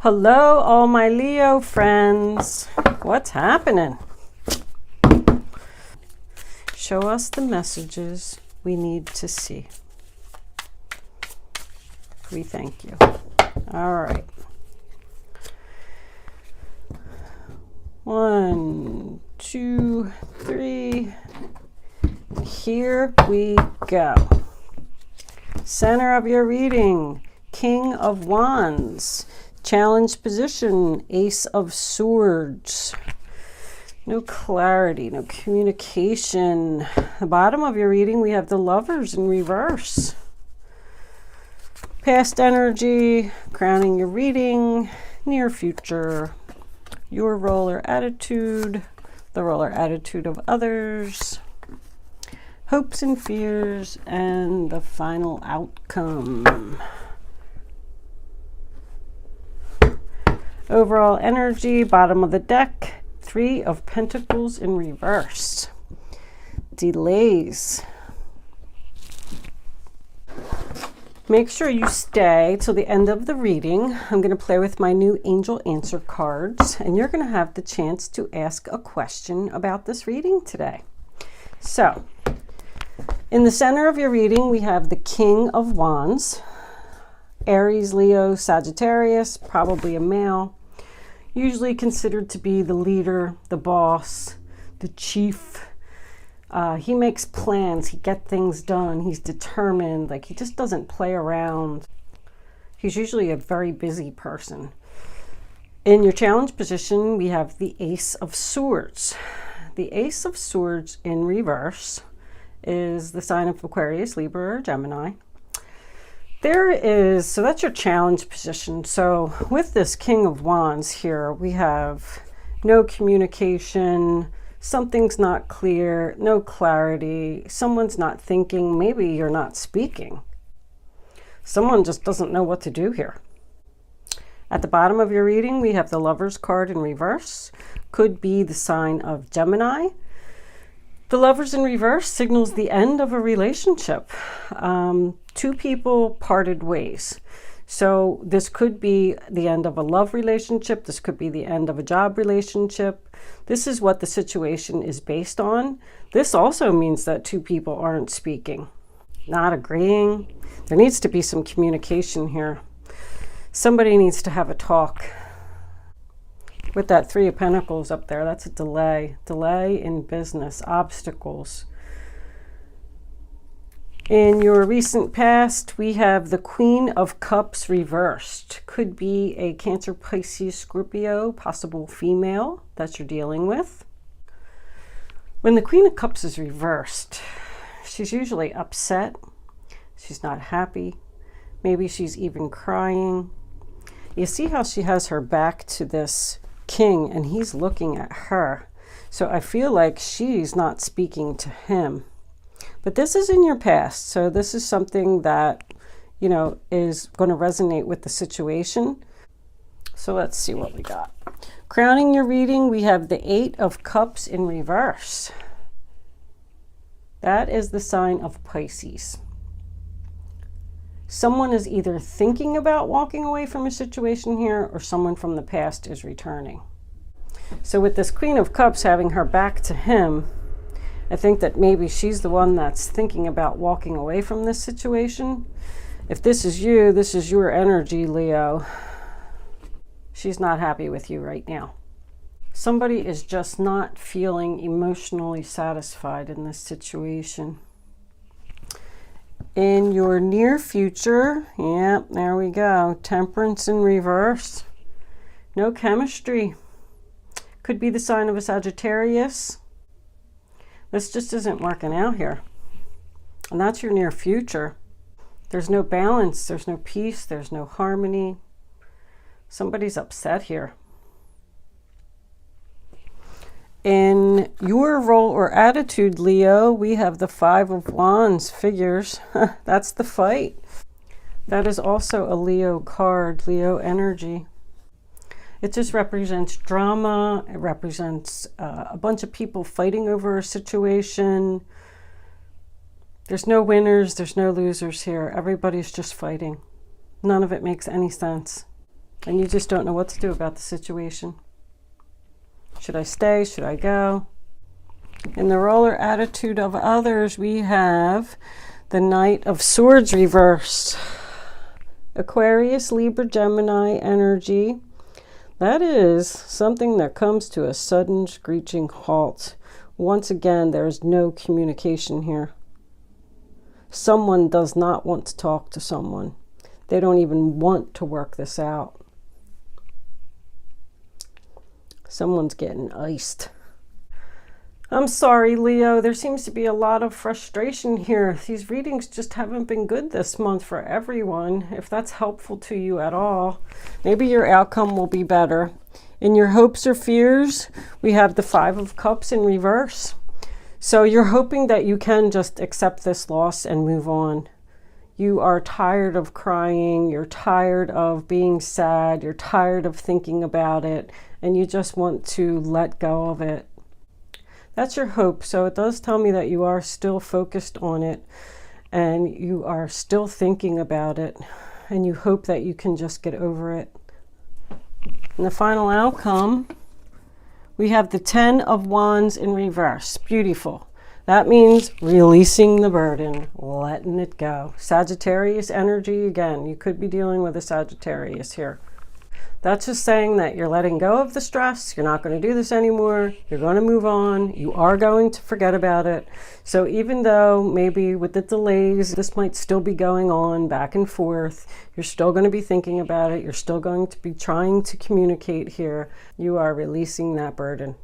Hello, all my Leo friends. What's happening? Show us the messages we need to see. We thank you. All right. 1, 2, 3. Here we go. Center of your reading, King of Wands. Challenge position, Ace of Swords. No clarity, no communication. The bottom of your reading, we have the Lovers in reverse. Past energy, crowning your reading, near future, your role or attitude, the role or attitude of others, hopes and fears, and the final outcome. Overall energy, bottom of the deck, 3 of Pentacles in reverse. Delays. Make sure you stay till the end of the reading. I'm going to play with my new angel answer cards, and you're going to have the chance to ask a question about this reading today. So, in the center of your reading, we have the King of Wands. Aries, Leo, Sagittarius, probably a male. Usually considered to be the leader, the boss, the chief. He makes plans, he gets things done, he's determined, like he just doesn't play around. He's usually a very busy person. In your challenge position, we have the Ace of Swords. The Ace of Swords in reverse is the sign of Aquarius, Libra, or Gemini. So that's your challenge position. So with this King of Wands here, we have no communication, something's not clear, no clarity, someone's not thinking, maybe you're not speaking. Someone just doesn't know what to do here. At the bottom of your reading, we have the Lovers card in reverse. Could be the sign of Gemini. The Lovers in reverse signals the end of a relationship. 2 people parted ways. So this could be the end of a love relationship. This could be the end of a job relationship. This is what the situation is based on. This also means that 2 people aren't speaking, not agreeing. There needs to be some communication here. Somebody needs to have a talk. With that 3 of Pentacles up there, that's a delay. Delay in business, obstacles. In your recent past, we have the Queen of Cups reversed. Could be a Cancer, Pisces, Scorpio, possible female that you're dealing with. When the Queen of Cups is reversed, she's usually upset. She's not happy. Maybe she's even crying. You see how she has her back to this king and he's looking at her. So I feel like she's not speaking to him. But this is in your past, so this is something that, you know, is going to resonate with the situation. So let's see what we got. Crowning your reading, we have the 8 of Cups in reverse. That is the sign of Pisces. Someone is either thinking about walking away from a situation here, or someone from the past is returning. So with this Queen of Cups having her back to him, I think that maybe she's the one that's thinking about walking away from this situation. If this is you, this is your energy, Leo. She's not happy with you right now. Somebody is just not feeling emotionally satisfied in this situation. In your near future, yeah, there we go. Temperance in reverse. No chemistry. Could be the sign of a Sagittarius. This just isn't working out here. And that's your near future. There's no balance, there's no peace, there's no harmony. Somebody's upset here. In your role or attitude, Leo, we have the 5 of Wands, figures. That's the fight. That is also a Leo card, Leo energy. It just represents drama. It represents a bunch of people fighting over a situation. There's no winners, there's no losers here. Everybody's just fighting. None of it makes any sense. And you just don't know what to do about the situation. Should I stay? Should I go? In the roller attitude of others, we have the Knight of Swords reversed. Aquarius, Libra, Gemini energy. That is something that comes to a sudden screeching halt. Once again, there is no communication here. Someone does not want to talk to someone. They don't even want to work this out. Someone's getting iced. I'm sorry, Leo. There seems to be a lot of frustration here. These readings just haven't been good this month for everyone. If that's helpful to you at all, maybe your outcome will be better. In your hopes or fears, we have the Five of Cups in reverse. So you're hoping that you can just accept this loss and move on. You are tired of crying. You're tired of being sad. You're tired of thinking about it. And you just want to let go of it. That's your hope. So it does tell me that you are still focused on it and you are still thinking about it and you hope that you can just get over it. And the final outcome, we have the Ten of Wands in reverse. Beautiful. That means releasing the burden, letting it go. Sagittarius energy again. You could be dealing with a Sagittarius here. That's just saying that you're letting go of the stress. You're not going to do this anymore. You're going to move on. You are going to forget about it. So even though maybe with the delays, this might still be going on back and forth, you're still going to be thinking about it. You're still going to be trying to communicate here. You are releasing that burden.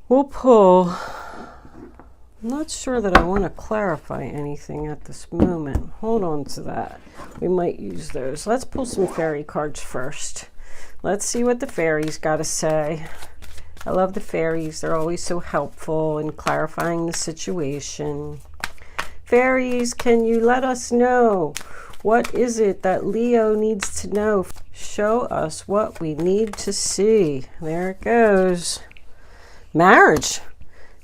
We'll pull. I'm not sure that I want to clarify anything at this moment. Hold on to that. We might use those. Let's pull some fairy cards first. Let's see what the fairies got to say. I love the fairies. They're always so helpful in clarifying the situation. Fairies, can you let us know? What is it that Leo needs to know? Show us what we need to see. There it goes. Marriage.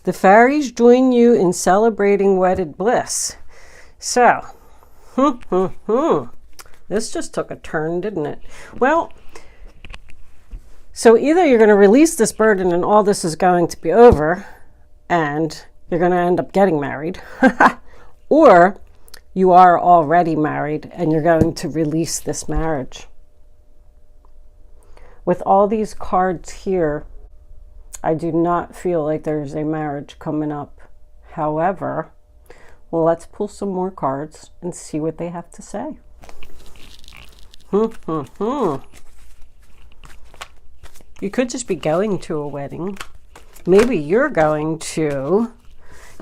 The fairies join you in celebrating wedded bliss. So, this just took a turn, didn't it? Well, so either you're going to release this burden and all this is going to be over and you're going to end up getting married, or you are already married and you're going to release this marriage. With all these cards here, I do not feel like there's a marriage coming up. However, well, let's pull some more cards and see what they have to say. You could just be going to a wedding. Maybe you're going to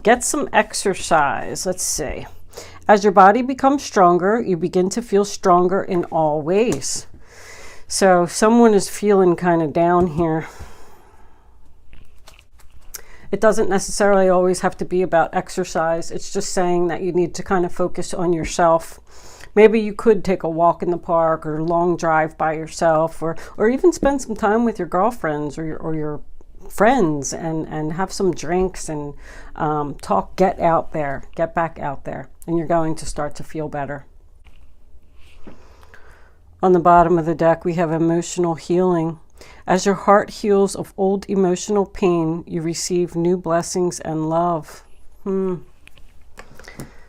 get some exercise. Let's see. As your body becomes stronger, you begin to feel stronger in all ways. So someone is feeling kind of down here. It doesn't necessarily always have to be about exercise. It's just saying that you need to kind of focus on yourself. Maybe you could take a walk in the park or a long drive by yourself, or even spend some time with your girlfriends or your friends and have some drinks and talk. Get out there, get back out there, and you're going to start to feel better. On the bottom of the deck, we have emotional healing. As your heart heals of old emotional pain, you receive new blessings and love.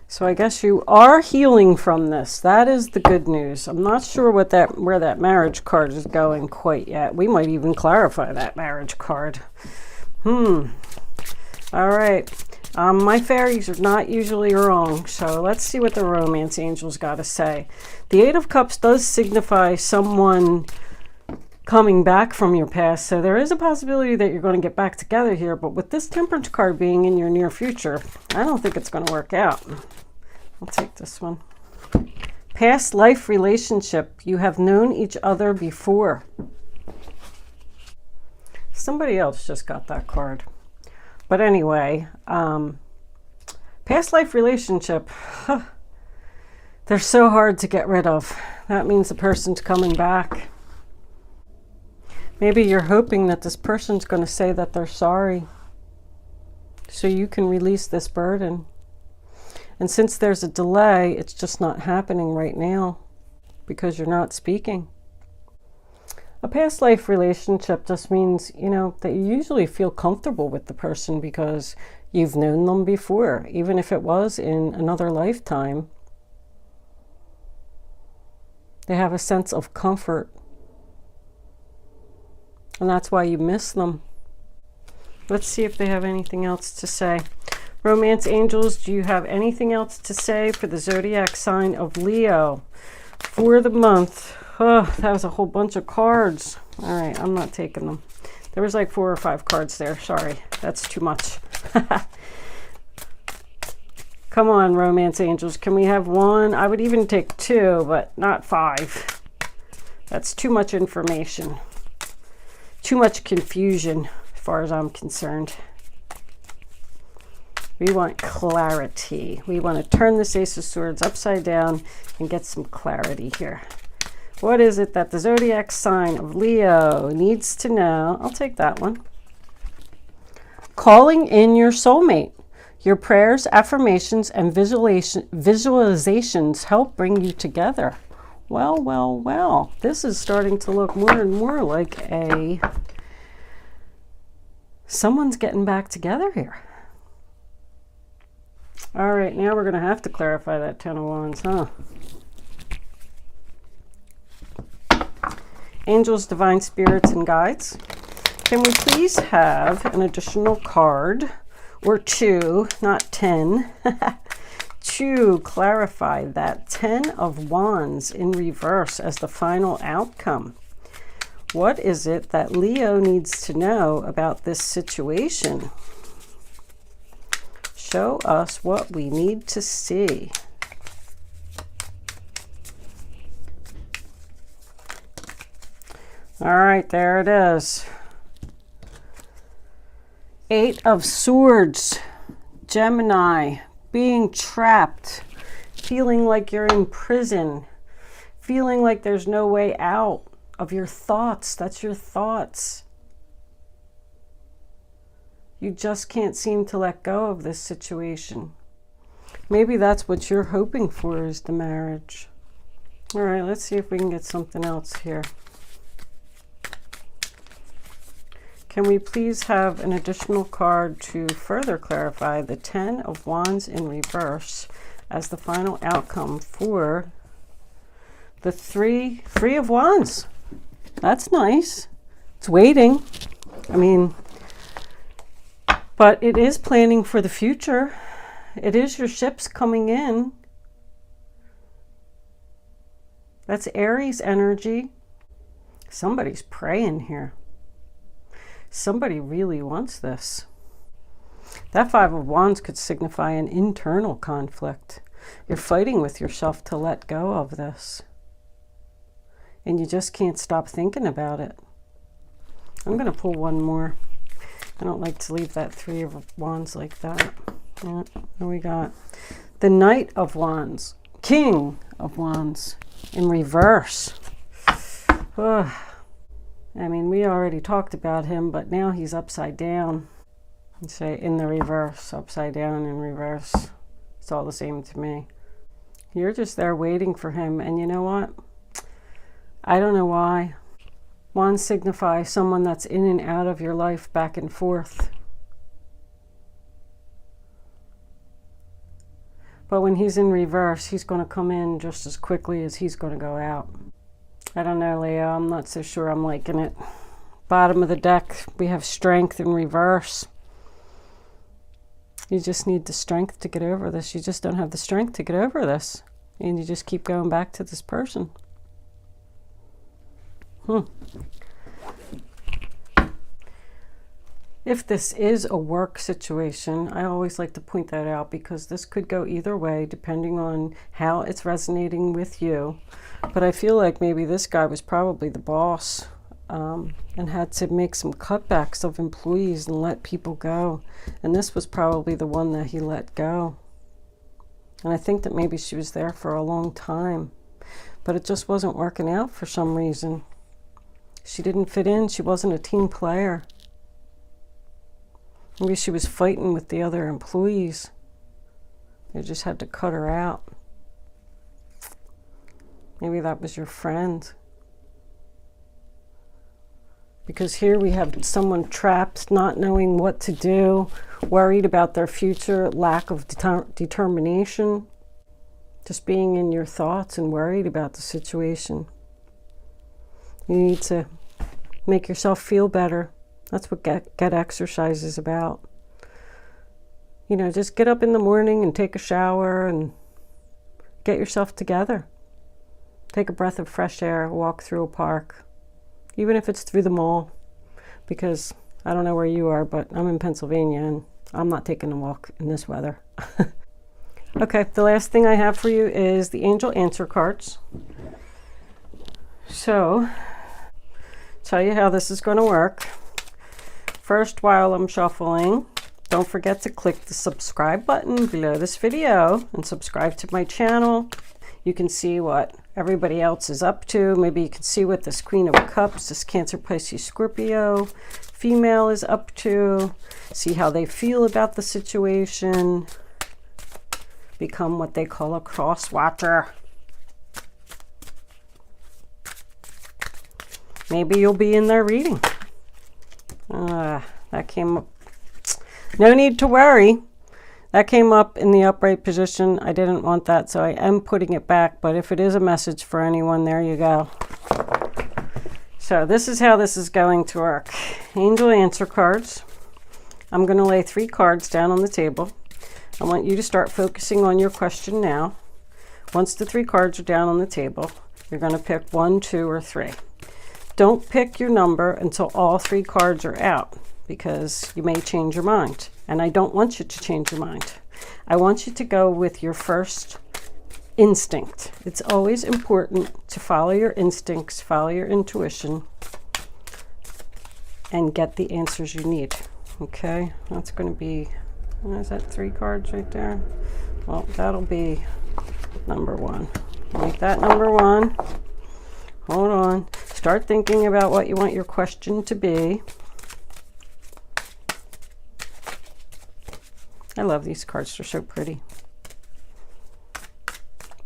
So I guess you are healing from this. That is the good news. I'm not sure where that marriage card is going quite yet. We might even clarify that marriage card. All right. My fairies are not usually wrong, so let's see what the romance angels got to say. The Eight of Cups does signify someone coming back from your past, so there is a possibility that you're going to get back together here, but with this Temperance card being in your near future, I don't think it's going to work out. I'll take this one. Past life relationship. You have known each other before. Somebody else just got that card. But anyway, past life relationship. They're so hard to get rid of. That means the person's coming back. Maybe you're hoping that this person's going to say that they're sorry so you can release this burden. And since there's a delay, it's just not happening right now. because you're not speaking. A past life relationship just means, you know, that you usually feel comfortable with the person because you've known them before, even if it was in another lifetime. They have a sense of comfort. And that's why you miss them. Let's see if they have anything else to say. Romance angels, do you have anything else to say for the zodiac sign of Leo for the month? Oh, that was a whole bunch of cards. All right, I'm not taking them. There was like 4 or 5 cards there. Sorry, that's too much. Come on, romance angels. Can we have 1? I would even take 2, but not 5. That's too much information. Too much confusion, as far as I'm concerned. We want clarity. We want to turn this Ace of Swords upside down and get some clarity here. What is it that the zodiac sign of Leo needs to know? I'll take that one. Calling in your soulmate. Your prayers, affirmations, and visualizations help bring you together. Well, well, well. This is starting to look more and more like someone's getting back together here. All right, now we're going to have to clarify that 10 of Wands, huh? Angels, divine spirits, and guides. Can we please have an additional card or 2, not 10, to clarify that 10 of Wands in reverse as the final outcome? What is it that Leo needs to know about this situation? Show us what we need to see. All right, there it is. 8 of Swords. Gemini, being trapped, feeling like you're in prison, feeling like there's no way out of your thoughts. That's your thoughts. You just can't seem to let go of this situation. Maybe that's what you're hoping for, is the marriage. All right, let's see if we can get something else here. Can we please have an additional card to further clarify the 10 of Wands in reverse as the final outcome for the three of Wands? That's nice. It's waiting. I mean, but it is planning for the future. It is your ships coming in. That's Aries energy. Somebody's praying here. Somebody really wants this. That 5 of Wands could signify an internal conflict. You're fighting with yourself to let go of this. And you just can't stop thinking about it. I'm going to pull one more. I don't like to leave that 3 of Wands like that. Yeah, what we got? The Knight of Wands. King of Wands in reverse. Ugh. I mean, we already talked about him, but now he's upside down. Let's say in the reverse, upside down in reverse. It's all the same to me. You're just there waiting for him, and you know what? I don't know why. Wands signify someone that's in and out of your life, back and forth. But when he's in reverse, he's going to come in just as quickly as he's going to go out. I don't know, Leo. I'm not so sure I'm liking it. Bottom of the deck, we have strength in reverse. You just need the strength to get over this. You just don't have the strength to get over this. And you just keep going back to this person. If this is a work situation, I always like to point that out because this could go either way depending on how it's resonating with you. But I feel like maybe this guy was probably the boss and had to make some cutbacks of employees and let people go. And this was probably the one that he let go. And I think that maybe she was there for a long time, but it just wasn't working out for some reason. She didn't fit in. She wasn't a team player. Maybe she was fighting with the other employees. They just had to cut her out. Maybe that was your friend. Because here we have someone trapped, not knowing what to do, worried about their future, lack of determination, just being in your thoughts and worried about the situation. You need to make yourself feel better. That's what get exercise is about. You know, just get up in the morning and take a shower and get yourself together. Take a breath of fresh air, walk through a park, even if it's through the mall, because I don't know where you are, but I'm in Pennsylvania and I'm not taking a walk in this weather. Okay, the last thing I have for you is the angel answer cards. So, tell you how this is going to work. First, while I'm shuffling, don't forget to click the subscribe button below this video and subscribe to my channel. You can see what everybody else is up to. Maybe you can see what this Queen of Cups, this Cancer, Pisces, Scorpio female is up to. See how they feel about the situation. Become what they call a cross watcher. Maybe you'll be in their reading. That came up. No need to worry. That came up in the upright position. I didn't want that, so I am putting it back. But if it is a message for anyone, there you go. So this is how this is going to work. Angel answer cards. I'm going to lay 3 cards down on the table. I want you to start focusing on your question now. Once the 3 cards are down on the table, you're going to pick 1, 2, or 3. Don't pick your number until all 3 cards are out, because you may change your mind. And I don't want you to change your mind. I want you to go with your first instinct. It's always important to follow your instincts, follow your intuition, and get the answers you need. Okay, that's going to be, is that 3 cards right there? Well, that'll be number 1. Make that number 1. Hold on. Start thinking about what you want your question to be. I love these cards. They're so pretty.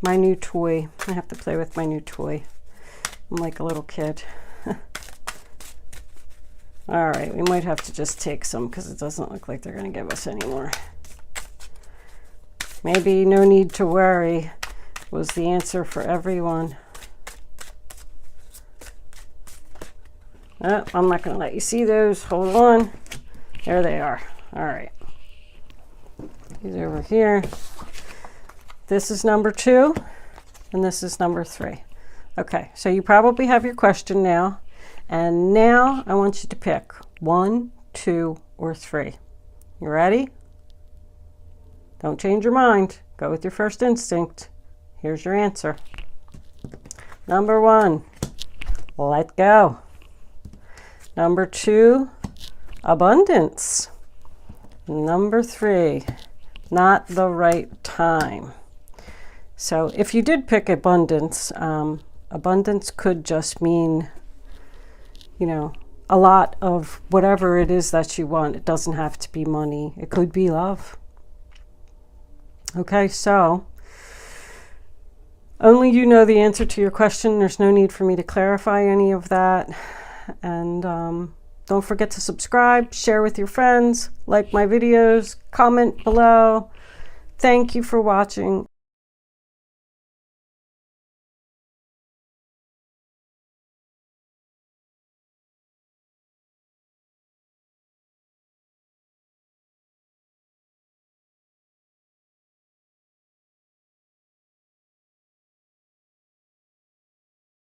My new toy. I have to play with my new toy. I'm like a little kid. All right, we might have to just take some because it doesn't look like they're going to give us any more. Maybe no need to worry was the answer for everyone. Oh, I'm not going to let you see those. Hold on. There they are. All right. These over here. This is number 2, and this is number 3. Okay, so you probably have your question now. And now I want you to pick 1, 2, or 3. You ready? Don't change your mind. Go with your first instinct. Here's your answer. Number 1, let go. Number 2, abundance. Number 3, not the right time. So if you did pick abundance, abundance could just mean, you know, a lot of whatever it is that you want. It doesn't have to be money. It could be love. Okay, so only you know the answer to your question. There's no need for me to clarify any of that. And don't forget to subscribe, share with your friends, like my videos, comment below. Thank you for watching.